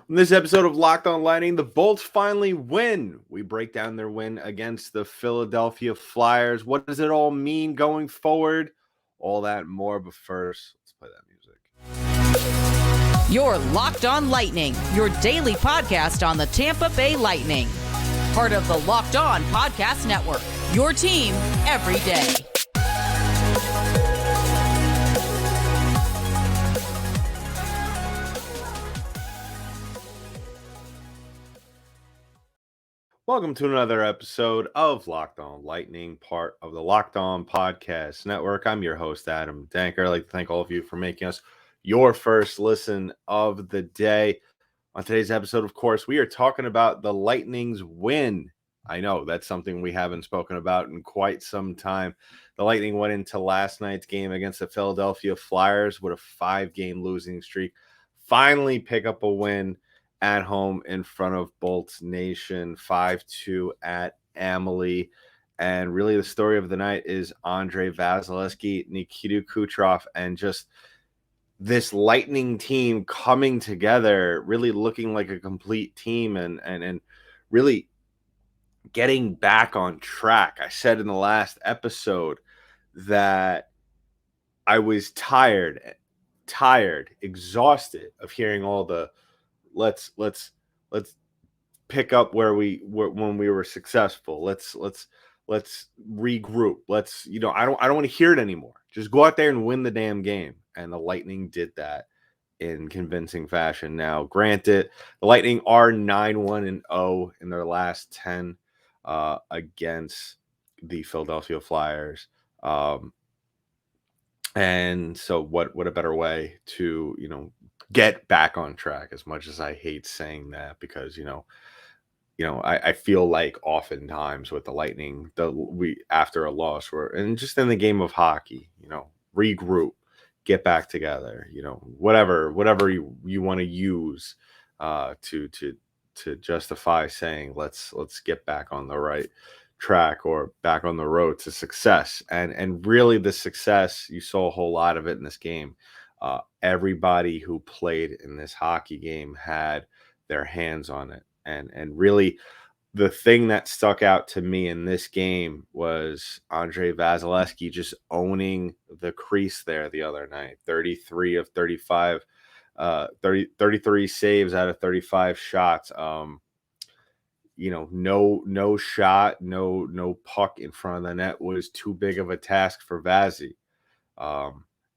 In this episode of Locked On Lightning, the Bolts finally win. We break down their win against the Philadelphia Flyers. What does it all mean going forward? All that and more, but first, let's play that music. You're Locked On Lightning, your daily podcast on the Tampa Bay Lightning. Part of the Locked On Podcast Network, your team every day. Welcome to another episode of Locked On Lightning, part of the Locked On Podcast Network. I'm your host, Adam Denker. I'd like to thank all of you for making us your first listen of the day. On today's episode, of course, we are talking about the Lightning's win. I know that's something we haven't spoken about in quite some time. The Lightning went into last night's game against the Philadelphia Flyers with a 5-game losing streak. Finally pick up a win at home in front of Bolts Nation, 5-2 at Amalie. And really the story of the night is Andrei Vasilevskiy, Nikita Kucherov, and just this Lightning team coming together, really looking like a complete team and really getting back on track. I said in the last episode that I was tired, exhausted of hearing all the let's pick up where we were when we were successful. Let's regroup. I don't want to hear it anymore. Just go out there and win the damn game. And the Lightning did that in convincing fashion. Now, granted, the Lightning are 9-1-0 in their last 10 against the Philadelphia Flyers. And so what a better way to, get back on track, as much as I hate saying that, because I feel like oftentimes with the Lightning, we after a loss, and just in the game of hockey, regroup, get back together, whatever you want to use to justify saying let's get back on the right track or back on the road to success. And really the success, you saw a whole lot of it in this game. Everybody who played in this hockey game had their hands on it. And really the thing that stuck out to me in this game was Andrei Vasilevskiy just owning the crease there the other night. 33 of 35, 33 saves out of 35 shots. No shot, no puck in front of the net was too big of a task for Vazzy.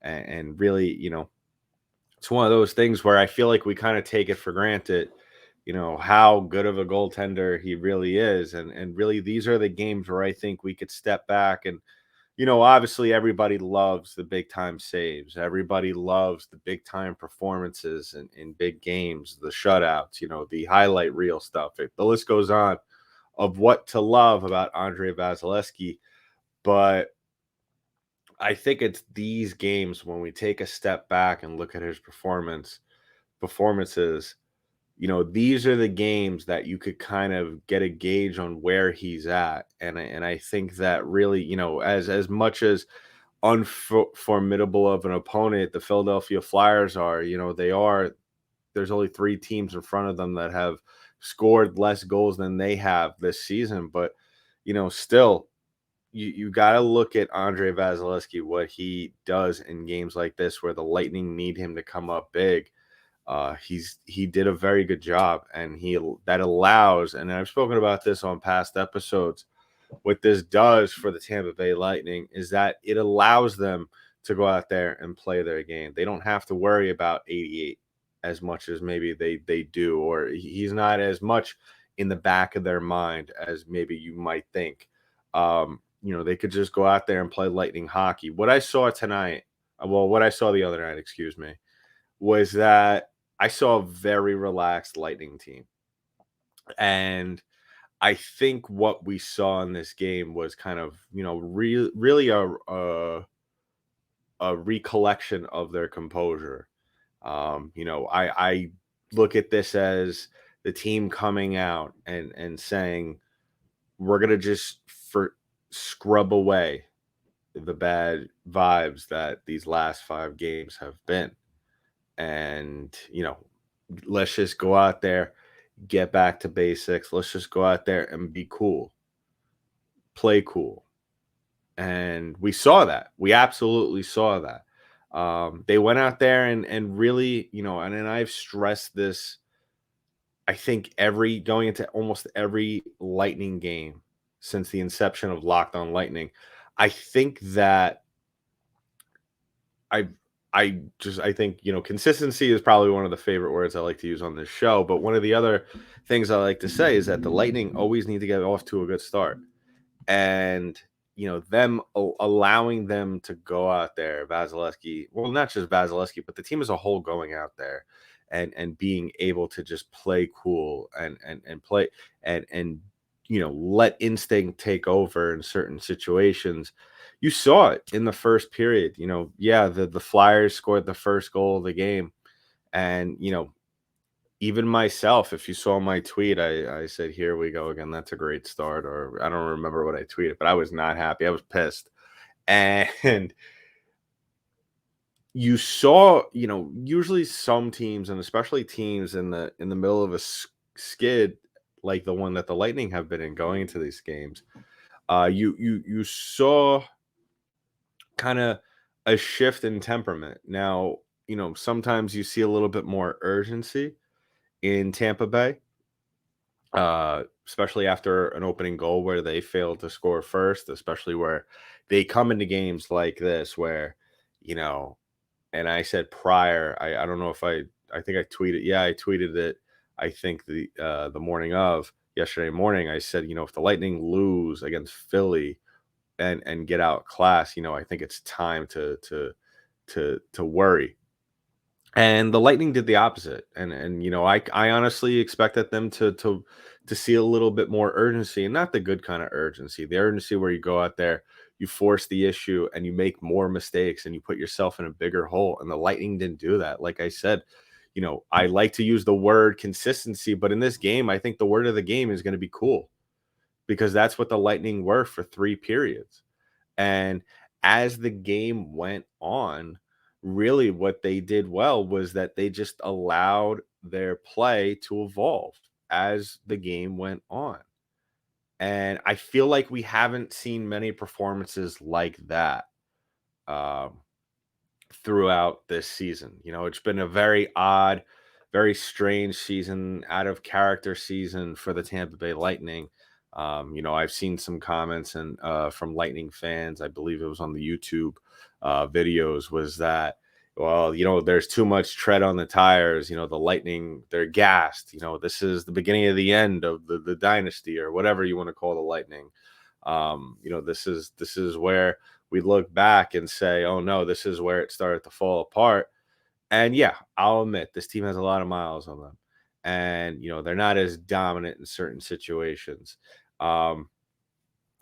And really, it's one of those things where I feel like we kind of take it for granted, how good of a goaltender he really is. And really, these are the games where I think we could step back and, obviously everybody loves the big time saves. Everybody loves the big time performances in big games, the shutouts, the highlight reel stuff. The list goes on of what to love about Andrei Vasilevskiy. But I think it's these games when we take a step back and look at his performances, these are the games that you could kind of get a gauge on where he's at. And I think that really, as much as unformidable of an opponent the Philadelphia Flyers are, there's only 3 teams in front of them that have scored less goals than they have this season. But, still, you got to look at Andrei Vasilevskiy, what he does in games like this where the Lightning need him to come up big. He did a very good job, and that allows, and I've spoken about this on past episodes, what this does for the Tampa Bay Lightning is that it allows them to go out there and play their game. They don't have to worry about 88 as much as maybe they do, or he's not as much in the back of their mind as maybe you might think. They could just go out there and play Lightning hockey. What I saw the other night, was that I saw a very relaxed Lightning team. And I think what we saw in this game was kind of, really a recollection of their composure. I look at this as the team coming out and saying, we're going to just scrub away the bad vibes that these last 5 games have been. And, Let's just go out there, get back to basics. Let's just go out there and be cool, play cool. And we saw that. We absolutely saw that. They went out there and really, and I've stressed this, I think every going into almost every Lightning game since the inception of Locked On Lightning. I think that I I think, consistency is probably one of the favorite words I like to use on this show. But one of the other things I like to say is that the Lightning always need to get off to a good start. And, them allowing them to go out there, Vasilevskiy, well, not just Vasilevskiy, but the team as a whole going out there and being able to just play cool and play and let instinct take over in certain situations. You saw it in the first period. Yeah, the Flyers scored the first goal of the game. And, even myself, if you saw my tweet, I said, "Here we go again. That's a great start." Or I don't remember what I tweeted, but I was not happy. I was pissed. And you saw, usually some teams, and especially teams in the middle of a skid like the one that the Lightning have been in going into these games, you saw kind of a shift in temperament. Now, sometimes you see a little bit more urgency in Tampa Bay, especially after an opening goal where they failed to score first, especially where they come into games like this where, you know, and I said prior, I don't know if I think I tweeted, yeah, I tweeted it. I think the morning of yesterday morning, I said, if the Lightning lose against Philly and get out class, I think it's time to worry. And the Lightning did the opposite, and I honestly expected them to see a little bit more urgency, and not the good kind of urgency, the urgency where you go out there, you force the issue, and you make more mistakes, and you put yourself in a bigger hole. And the Lightning didn't do that. Like I said, I like to use the word consistency, but in this game, I think the word of the game is going to be cool, because that's what the Lightning were for 3 periods. And as the game went on, really what they did well was that they just allowed their play to evolve as the game went on. And I feel like we haven't seen many performances like that um, throughout this season. It's been a very odd, very strange season, out of character season for the Tampa Bay Lightning. I've seen some comments and from Lightning fans. I believe it was on the YouTube videos. Was that, well, there's too much tread on the tires. The Lightning, they're gassed. This is the beginning of the end of the dynasty, or whatever you want to call the Lightning. This is where we look back and say, oh no, this is where it started to fall apart. And yeah, I'll admit this team has a lot of miles on them. And they're not as dominant in certain situations. Um,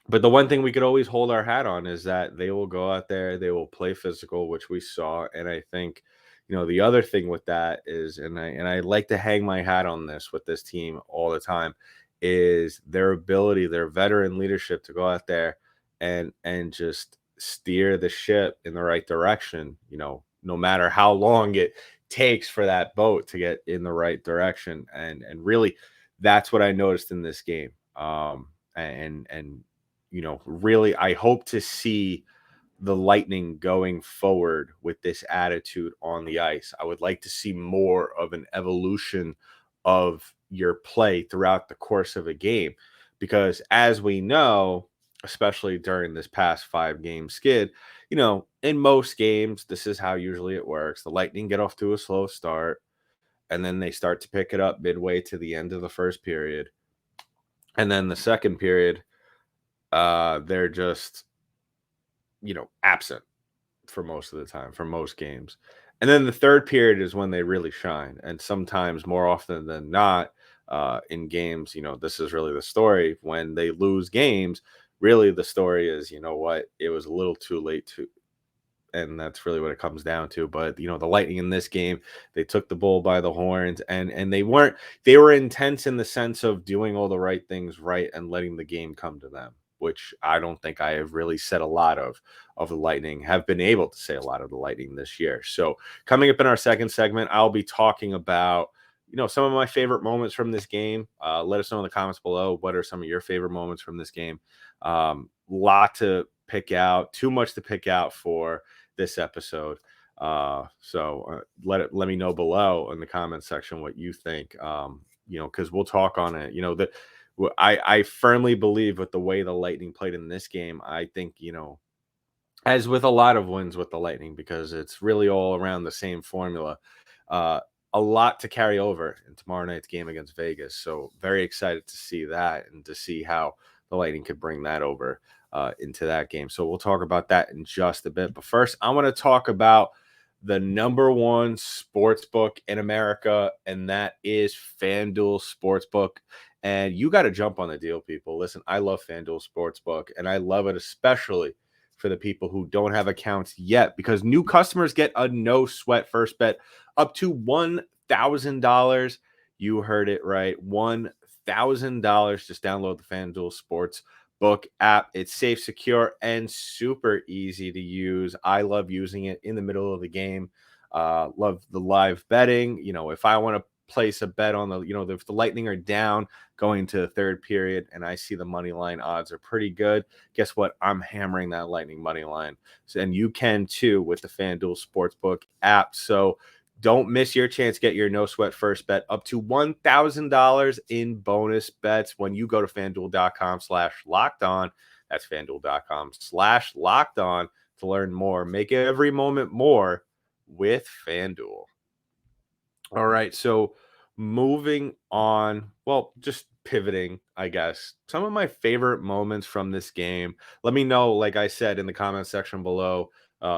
but the one thing we could always hold our hat on is that they will go out there, they will play physical, which we saw. And I think, the other thing with that is, and I like to hang my hat on this with this team all the time, is their ability, their veteran leadership to go out there and just steer the ship in the right direction, no matter how long it takes for that boat to get in the right direction. And really that's what I noticed in this game. And really, I hope to see the Lightning going forward with this attitude on the ice. I would like to see more of an evolution of your play throughout the course of a game, because as we know, especially during this past 5-game skid, in most games, this is how usually it works. The Lightning get off to a slow start, and then they start to pick it up midway to the end of the first period. And then the second period, they're just, absent for most of the time, for most games. And then the third period is when they really shine. And sometimes, more often than not, in games, this is really the story. When they lose games, really the story is, what, it was a little too late to, and that's really what it comes down to. But the Lightning in this game, they took the bull by the horns, and they were intense in the sense of doing all the right things right and letting the game come to them, which I don't think I have really said a lot of the Lightning, have been able to say a lot of the Lightning this year. So coming up in our second segment, I'll be talking about some of my favorite moments from this game. Let us know in the comments below. What are some of your favorite moments from this game? Lot to pick out, too much to pick out for this episode. Let me know below in the comments section what you think. Because we'll talk on it. I firmly believe with the way the Lightning played in this game, I think, as with a lot of wins with the Lightning, because it's really all around the same formula. Uh, a lot to carry over in tomorrow night's game against Vegas. So very excited to see that and to see how the Lightning could bring that over into that game. So we'll talk about that in just a bit. But first, I want to talk about the number one sports book in America, and that is FanDuel Sportsbook. And you got to jump on the deal, people. Listen, I love FanDuel Sportsbook, and I love it especially for the people who don't have accounts yet, because new customers get a no sweat first bet up to $1,000. You heard it right. $1,000. Just download the FanDuel Sportsbook app. It's safe, secure, and super easy to use. I love using it in the middle of the game. Love the live betting. If I want to place a bet on if the Lightning are down going to the third period and I see the money line odds are pretty good, guess what? I'm hammering that Lightning money line. And you can too with the FanDuel Sportsbook app. So don't miss your chance. Get your no sweat first bet up to $1,000 in bonus bets when you go to FanDuel.com/locked on. That's FanDuel.com/locked on to learn more. Make every moment more with FanDuel. All right, so moving on, well, just pivoting, I guess. Some of my favorite moments from this game. Let me know, like I said, in the comment section below,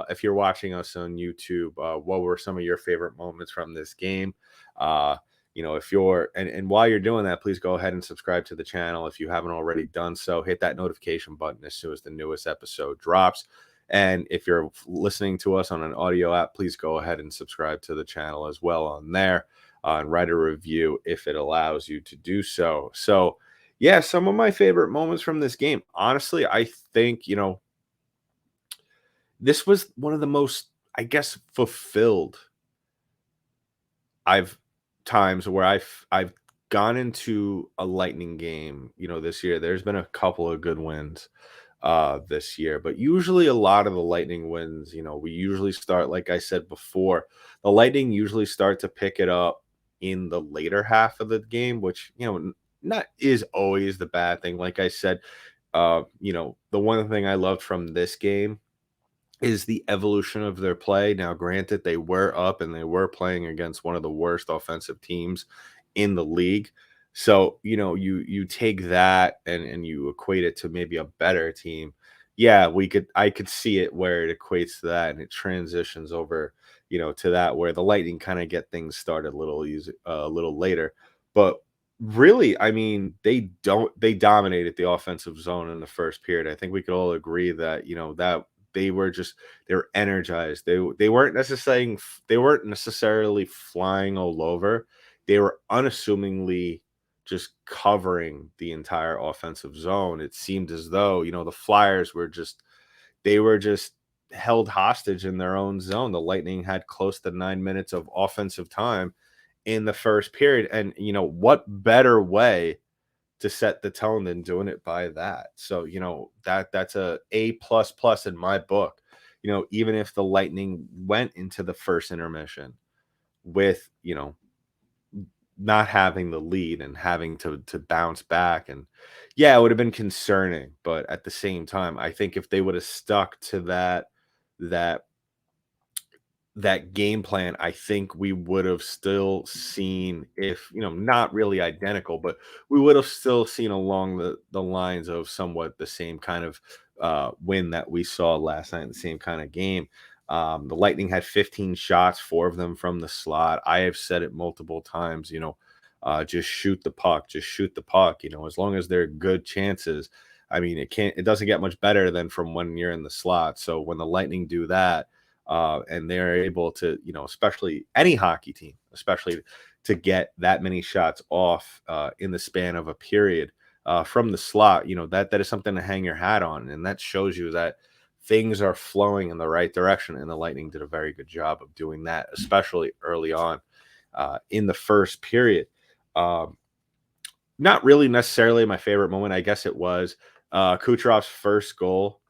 if you're watching us on YouTube, what were some of your favorite moments from this game? If you're and while you're doing that, please go ahead and subscribe to the channel if you haven't already done so. Hit that notification button as soon as the newest episode drops. And if you're listening to us on an audio app, please go ahead and subscribe to the channel as well on there, and write a review if it allows you to do so. So, yeah, some of my favorite moments from this game. Honestly, I think, this was one of the most, I guess, fulfilled times where I've gone into a Lightning game, this year. There's been a couple of good wins this year, but usually a lot of the Lightning wins, we usually start, like I said before, the Lightning usually start to pick it up in the later half of the game, which, not is always the bad thing. Like I said, the one thing I loved from this game is the evolution of their play. Now, granted, they were up and they were playing against one of the worst offensive teams in the league. So, you take that and you equate it to maybe a better team. Yeah, I could see it where it equates to that and it transitions over, to that where the Lightning kind of get things started a little later. But really, I mean, they dominated the offensive zone in the first period. I think we could all agree that, that they were energized. They weren't necessarily flying all over. They were unassumingly just covering the entire offensive zone. It seemed as though, the Flyers were just held hostage in their own zone. The Lightning had close to 9 minutes of offensive time in the first period. And, what better way to set the tone than doing it by that? So, that's a plus plus in my book. Even if the Lightning went into the first intermission with, not having the lead and having to bounce back, and yeah, it would have been concerning, but at the same time, I think if they would have stuck to that game plan, I think we would have still seen, if not really identical, but we would have still seen along the lines of somewhat the same kind of win that we saw last night, the same kind of game. The Lightning had 15 shots, 4 of them from the slot. I have said it multiple times, just shoot the puck, just shoot the puck, as long as they're good chances. I mean, it doesn't get much better than from when you're in the slot. So when the Lightning do that, and they're able to, especially any hockey team, especially to get that many shots off in the span of a period from the slot, that is something to hang your hat on. And that shows you that things are flowing in the right direction. And the Lightning did a very good job of doing that, especially early on in the first period. Um, Not really necessarily my favorite moment. I guess it was Kucherov's first goal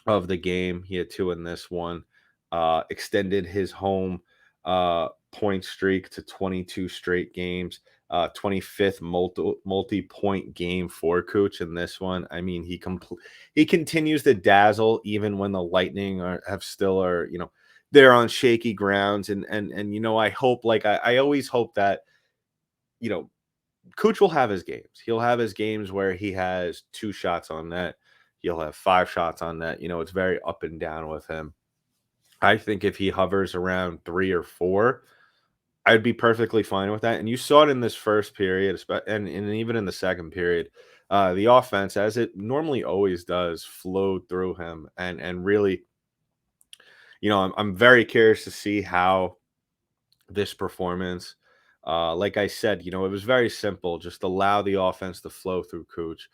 of the game. He had two in this one. Extended his home point streak to 22 straight games. 25th multi-point game for Cooch in this one. I mean, he continues to dazzle even when the Lightning are they're on shaky grounds. And I hope, I always hope that you know Cooch will have his games. He'll have his games where he has two shots on net. He'll have five shots on net. It's very up and down with him. I think if he hovers around three or four, I'd be perfectly fine with that. And you saw it in this first period, and even in the second period. The offense, as it normally always does, flowed through him, and really, I'm very curious to see how this performance. Like I said, it was very simple. Just allow the offense to flow through Cooch,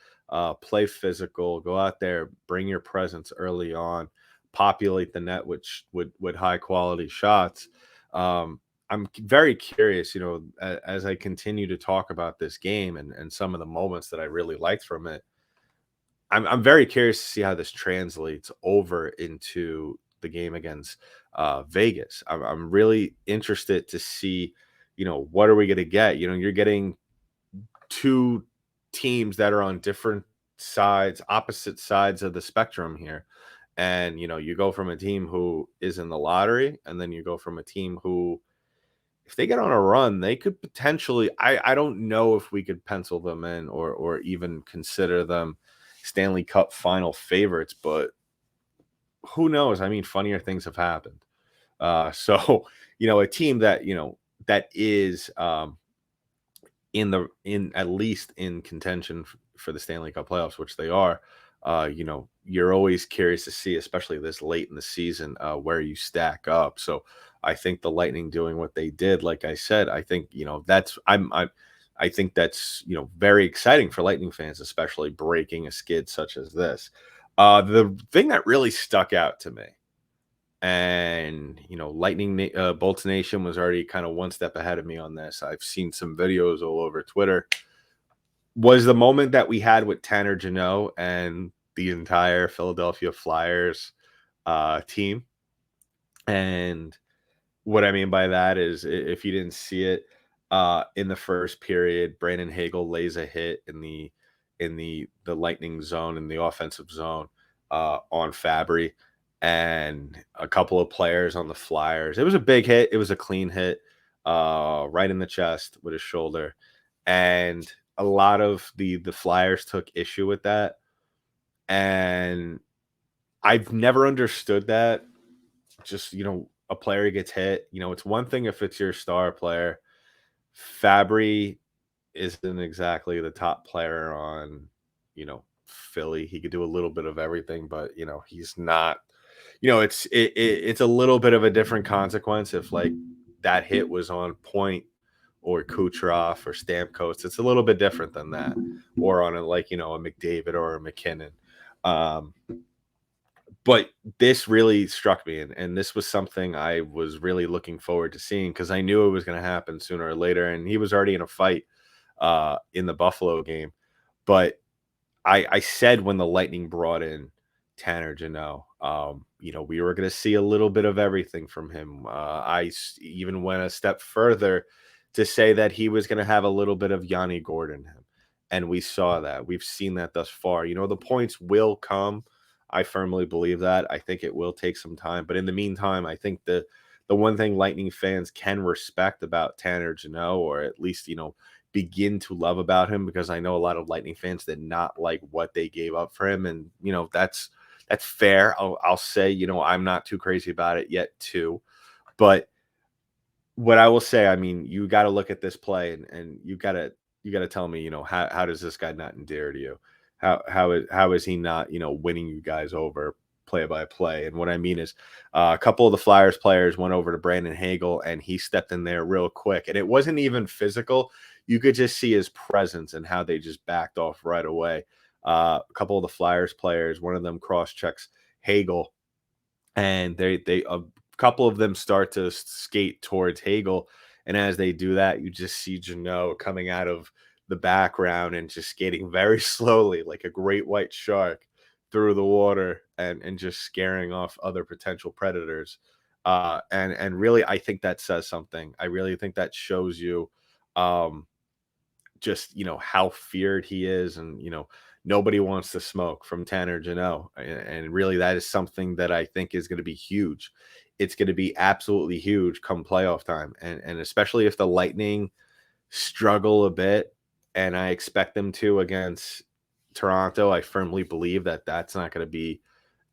play physical, go out there, bring your presence early on, populate the net with high quality shots. I'm very curious, as I continue to talk about this game and some of the moments that I really liked from it. I'm very curious to see how this translates over into the game against Vegas. I'm really interested to see, what are we going to get? You're getting two teams that are on different sides, opposite sides of the spectrum here. And, you go from a team who is in the lottery, and then you go from a team who, if they get on a run, they could potentially. I don't know if we could pencil them in or even consider them Stanley Cup final favorites, but who knows? I mean, funnier things have happened. So a team that that is in at least in contention for the Stanley Cup playoffs, which they are. You're always curious to see, especially this late in the season, where you stack up. So I think the Lightning doing what they did, like I said, I think I think that's very exciting for Lightning fans, especially breaking a skid such as this. The thing that really stuck out to me, and Lightning Bolts Nation was already kind of one step ahead of me on this. I've seen some videos all over Twitter. Was the moment that we had with Tanner Jeannot and the entire Philadelphia Flyers team. And what I mean by that is, if you didn't see it, in the first period, Brandon Hagel lays a hit in the Lightning zone, in the offensive zone, on Fabry, and a couple of players on the Flyers. It was a big hit. It was a clean hit, right in the chest with his shoulder, and a lot of the Flyers took issue with that, and I've never understood that. Just a player gets hit. It's one thing if it's your star player. Fabry isn't exactly the top player on, Philly. He could do a little bit of everything, but he's not. It's a little bit of a different consequence if like that hit was on Point or Kucherov or Stamkos. It's a little bit different than that, or on a McDavid or a McKinnon. But this really struck me, and this was something I was really looking forward to seeing, because I knew it was going to happen sooner or later, and he was already in a fight in the Buffalo game. But I said when the Lightning brought in Tanner Jeannot, we were going to see a little bit of everything from him. I even went a step further to say that he was going to have a little bit of Yanni Gordon in him, and we saw that. We've seen that thus far. The points will come. I firmly believe that. I think it will take some time, but in the meantime, I think the one thing Lightning fans can respect about Tanner Jeannot, or at least begin to love about him, because I know a lot of Lightning fans did not like what they gave up for him, and that's fair. I'll say I'm not too crazy about it yet too, but what I will say, I mean, you got to look at this play, and you got to tell me, how does this guy not endear to you? How is he not, winning you guys over play by play? And what I mean is, a couple of the Flyers players went over to Brandon Hagel, and he stepped in there real quick, and it wasn't even physical. You could just see his presence and how they just backed off right away. A couple of the Flyers players, one of them cross checks Hagel, and they a couple of them start to skate towards Hagel, And as they do that, you just see Jeannot coming out of the background and just skating very slowly like a great white shark through the water and just scaring off other potential predators. And really, I think that says something. I really think that shows you um, just how feared he is, and nobody wants to smoke from Tanner Jeannot, and really that is something that I think is going to be huge. It's going to be absolutely huge come playoff time, and especially if the Lightning struggle a bit, and I expect them to against Toronto. I firmly believe that that's not going to be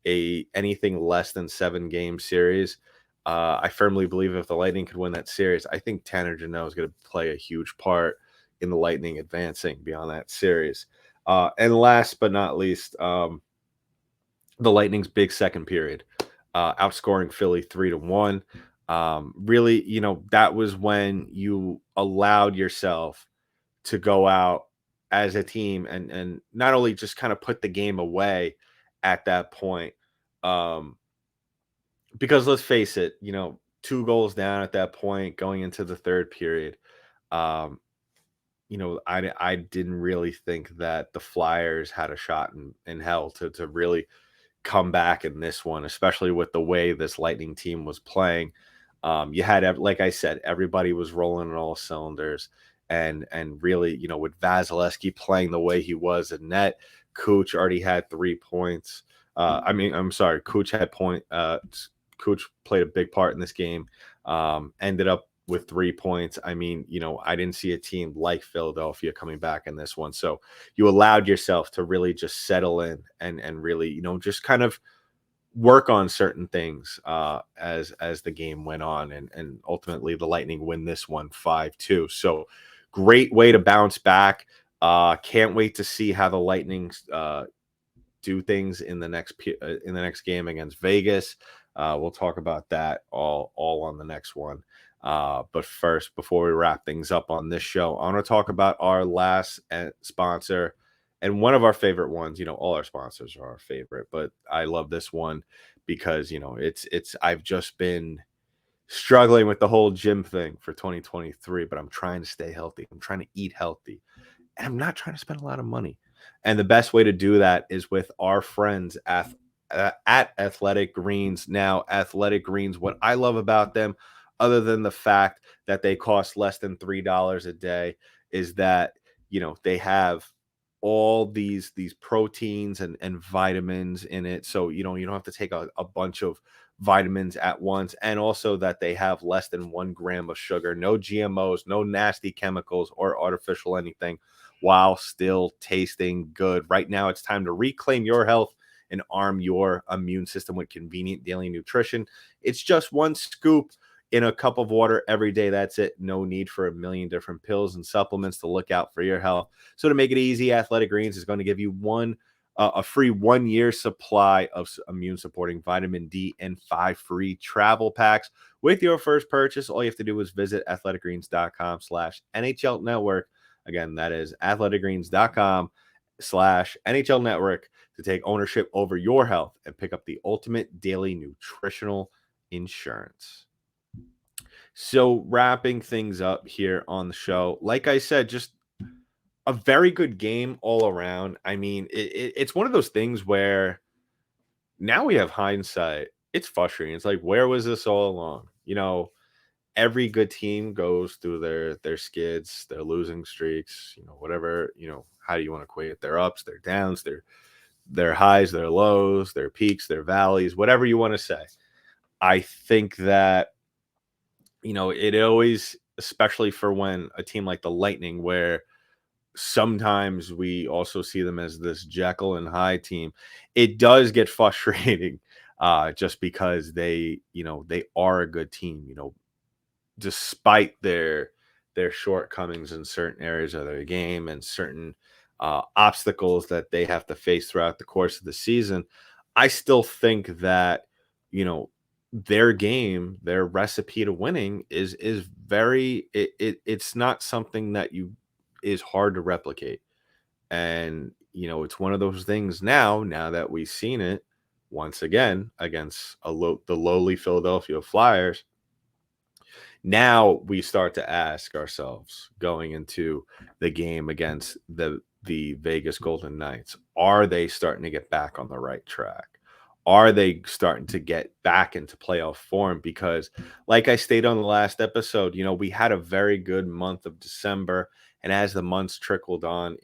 a anything less than 7-game series. I firmly believe if the Lightning could win that series, I think Tanner Jeannot is going to play a huge part in the Lightning advancing beyond that series. And last but not least, the Lightning's big second period, outscoring Philly 3-1. Really, that was when you allowed yourself to go out as a team and not only just kind of put the game away at that point. Um, because let's face it, 2 goals down at that point going into the third period. Um, I didn't really think that the Flyers had a shot in hell to really come back in this one, especially with the way this Lightning team was playing. You had, like I said, everybody was rolling on all cylinders, and really, with Vasilevskiy playing the way he was in net, Kuch already had 3 points. I'm sorry, Kuch had point. Kuch played a big part in this game. Ended up with 3 points. I mean, I didn't see a team like Philadelphia coming back in this one. So you allowed yourself to really just settle in and really, just kind of work on certain things as the game went on, and ultimately the Lightning win this one 5-2. So great way to bounce back. Can't wait to see how the Lightning do things in the next game against Vegas. We'll talk about that all on the next one. But first, before we wrap things up on this show, I want to talk about our last sponsor, and one of our favorite ones. All our sponsors are our favorite, but I love this one because it's I've just been struggling with the whole gym thing for 2023, but I'm trying to stay healthy. I'm trying to eat healthy, and I'm not trying to spend a lot of money. And the best way to do that is with our friends at Athletic Greens. Now, Athletic Greens, what I love about them, other than the fact that they cost less than $3 a day, is that they have all these proteins and vitamins in it, so you don't have to take a bunch of vitamins at once, and also that they have less than 1 gram of sugar, no GMOs, no nasty chemicals or artificial anything, while still tasting good. Right now, it's time to reclaim your health and arm your immune system with convenient daily nutrition. It's just 1 scoop in a cup of water every day. That's it. No need for a million different pills and supplements to look out for your health. So to make it easy, Athletic Greens is going to give you a free 1-year supply of immune supporting vitamin D and 5 free travel packs with your first purchase. All you have to do is visit athleticgreens.com/NHL network. Again, that is athleticgreens.com/NHL network to take ownership over your health and pick up the ultimate daily nutritional insurance. So, wrapping things up here on the show, like I said, just a very good game all around. I mean, it's one of those things where now we have hindsight. It's frustrating. It's like, where was this all along? Every good team goes through their skids, their losing streaks, whatever, how do you want to equate it? Their ups, their downs, their highs, their lows, their peaks, their valleys, whatever you want to say. I think that it always, especially for when a team like the Lightning, where sometimes we also see them as this Jekyll and Hyde team, it does get frustrating, just because they are a good team, despite their shortcomings in certain areas of their game and certain obstacles that they have to face throughout the course of the season. I still think that their game, their recipe to winning is very it's not something that is hard to replicate. And it's one of those things now that we've seen it once again against the lowly Philadelphia Flyers. Now we start to ask ourselves going into the game against the Vegas Golden Knights, are they starting to get back on the right track? Are they starting to get back into playoff form? Because, like I stated on the last episode, we had a very good month of December, and as the months trickled on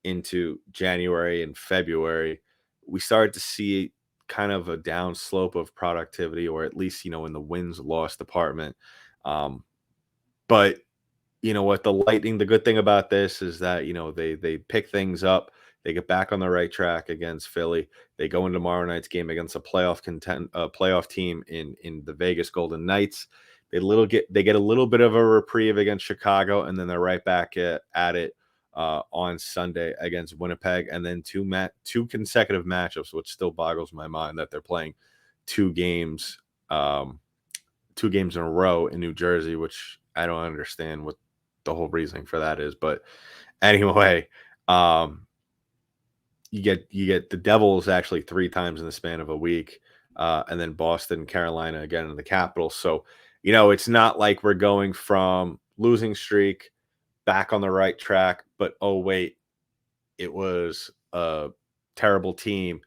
into January and February, we started to see kind of a down slope of productivity, or at least, in the wins loss department. But you know what, the Lightning, the good thing about this is that, they pick things up. They get back on the right track against Philly. They go into tomorrow night's game against a playoff team in the Vegas Golden Knights. They get a little bit of a reprieve against Chicago, and then they're right back at it on Sunday against Winnipeg, and then two consecutive matchups, which still boggles my mind that they're playing two games um, 2 games in a row in New Jersey, which I don't understand what the whole reasoning for that is. But anyway, um, you get the Devils actually 3 times in the span of a week, and then Boston, Carolina again in the Capitol. So, it's not like we're going from losing streak back on the right track, but oh wait, it was a terrible team,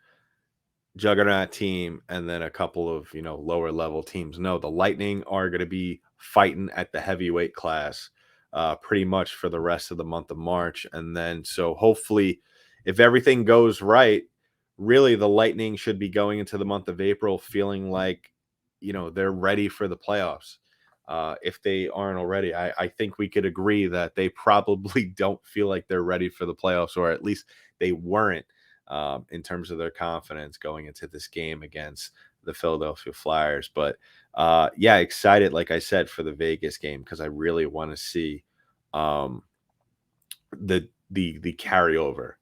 juggernaut team, and then a couple of lower level teams. No, the Lightning are going to be fighting at the heavyweight class pretty much for the rest of the month of March. And then so hopefully, if everything goes right, really the Lightning should be going into the month of April feeling like they're ready for the playoffs. If they aren't already, I think we could agree that they probably don't feel like they're ready for the playoffs, or at least they weren't, in terms of their confidence going into this game against the Philadelphia Flyers. But yeah, excited, like I said, for the Vegas game, because I really want to see um, the carryover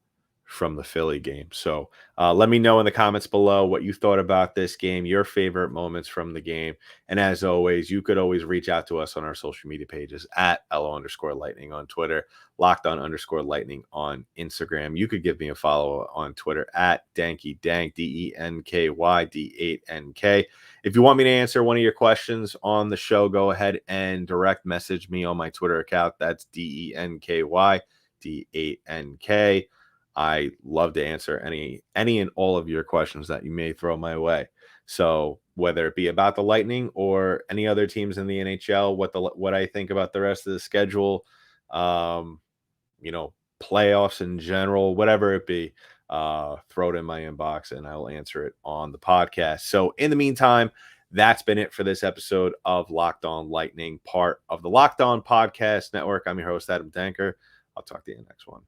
from the Philly game. So let me know in the comments below what you thought about this game, your favorite moments from the game. And as always, you could always reach out to us on our social media pages at LO_Lightning on Twitter, Locked_Lightning on Instagram. You could give me a follow on Twitter at DenkyDank, DenkyD8NK. If you want me to answer one of your questions on the show, go ahead and direct message me on my Twitter account. That's DenkyD8NK. I love to answer any and all of your questions that you may throw my way. So whether it be about the Lightning or any other teams in the NHL, what I think about the rest of the schedule, um, playoffs in general, whatever it be, throw it in my inbox and I will answer it on the podcast. So in the meantime, that's been it for this episode of Locked On Lightning, part of the Locked On Podcast Network. I'm your host, Adam Denker. I'll talk to you in the next one.